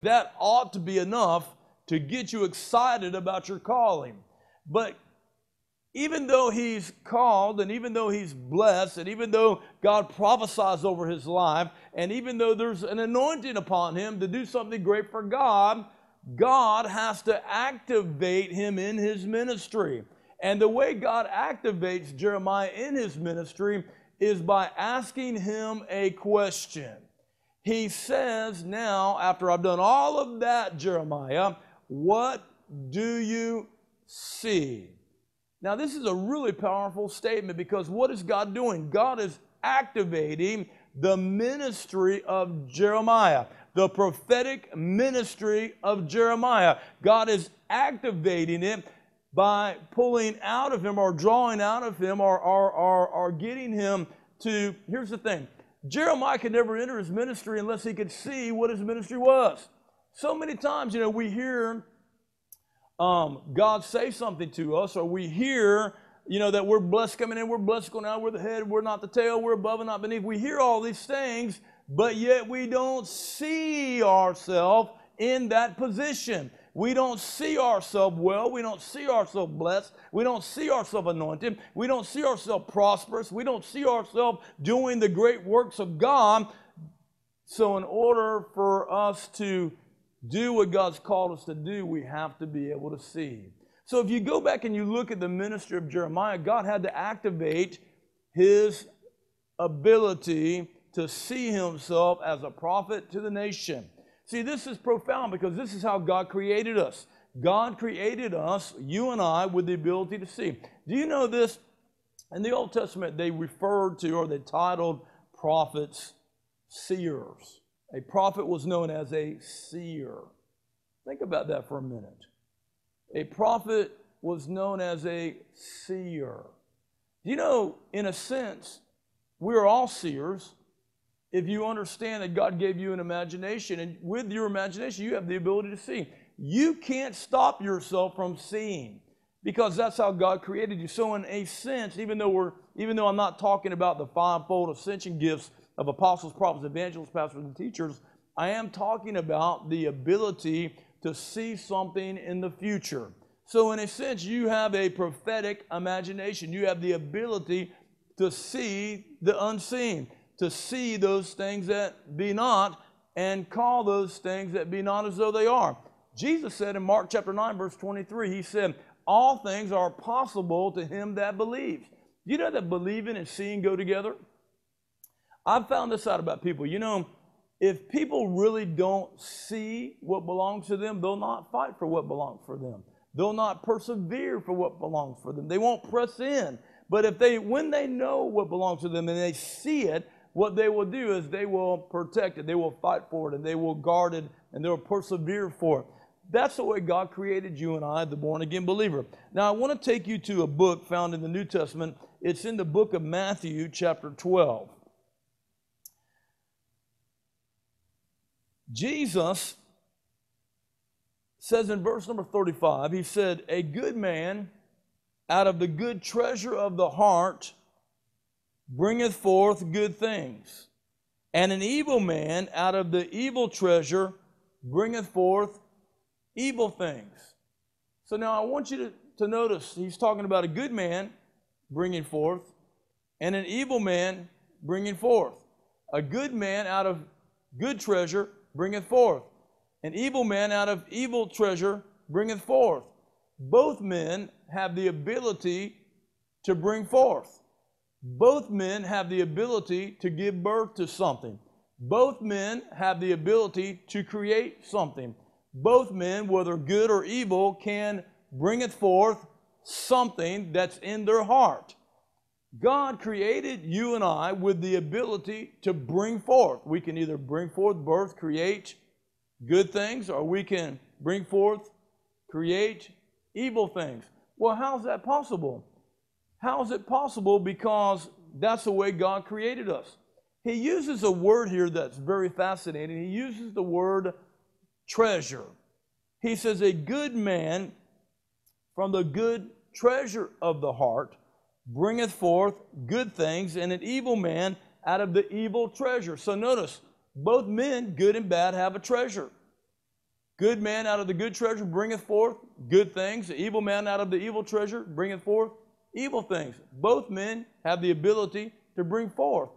that ought to be enough to get you excited about your calling. But even though he's called, and even though he's blessed, and even though God prophesies over his life, and even though there's an anointing upon him to do something great for God, God has to activate him in his ministry. And the way God activates Jeremiah in his ministry is by asking him a question. He says, now, after I've done all of that, Jeremiah, what do you see? Now, this is a really powerful statement, because what is God doing? God is activating the ministry of Jeremiah, the prophetic ministry of Jeremiah. God is activating it by pulling out of him, or drawing out of him, or getting him to, here's the thing, Jeremiah could never enter his ministry unless he could see what his ministry was. So many times, we hear God say something to us, or we hear, that we're blessed coming in, we're blessed going out, we're the head, we're not the tail, we're above and not beneath. We hear all these things, but yet we don't see ourselves in that position. We don't see ourselves well. We don't see ourselves blessed. We don't see ourselves anointed. We don't see ourselves prosperous. We don't see ourselves doing the great works of God. So in order for us to do what God's called us to do, we have to be able to see. So if you go back and you look at the ministry of Jeremiah, God had to activate his ability to see himself as a prophet to the nation. See, this is profound, because this is how God created us. God created us, you and I, with the ability to see. Do you know this? In the Old Testament, they referred to, or they titled prophets seers. A prophet was known as a seer. Think about that for a minute. A prophet was known as a seer. You know, in a sense, we're all seers if you understand that God gave you an imagination, and with your imagination, you have the ability to see. You can't stop yourself from seeing, because that's how God created you. So in a sense, even though I'm not talking about the fivefold ascension gifts of apostles, prophets, evangelists, pastors, and teachers, I am talking about the ability to see something in the future. So in a sense, you have a prophetic imagination. You have the ability to see the unseen, to see those things that be not, and call those things that be not as though they are. Jesus said in Mark chapter 9, verse 23, he said, all things are possible to him that believes. You know that believing and seeing go together? I've found this out about people. If people really don't see what belongs to them, they'll not fight for what belongs for them. They'll not persevere for what belongs for them. They won't press in. But when they know what belongs to them and they see it, what they will do is they will protect it, they will fight for it, and they will guard it, and they will persevere for it. That's the way God created you and I, the born-again believer. Now, I want to take you to a book found in the New Testament. It's in the book of Matthew, chapter 12. Jesus says in verse number 35, he said, a good man out of the good treasure of the heart bringeth forth good things, and an evil man out of the evil treasure bringeth forth evil things. So now I want you to notice, he's talking about a good man bringing forth, and an evil man bringing forth. A good man out of good treasure bringeth forth. An evil man out of evil treasure bringeth forth. Both men have the ability to bring forth. Both men have the ability to give birth to something. Both men have the ability to create something. Both men, whether good or evil, can bringeth forth something that's in their heart. God created you and I with the ability to bring forth. We can either bring forth, birth, create good things, or we can bring forth, create evil things. Well, how is that possible? How is it possible? Because that's the way God created us. He uses a word here that's very fascinating. He uses the word treasure. He says, a good man from the good treasure of the heart bringeth forth good things, and an evil man out of the evil treasure. So notice, both men, good and bad, have a treasure. Good man out of the good treasure bringeth forth good things. The evil man out of the evil treasure bringeth forth evil things. Both men have the ability to bring forth.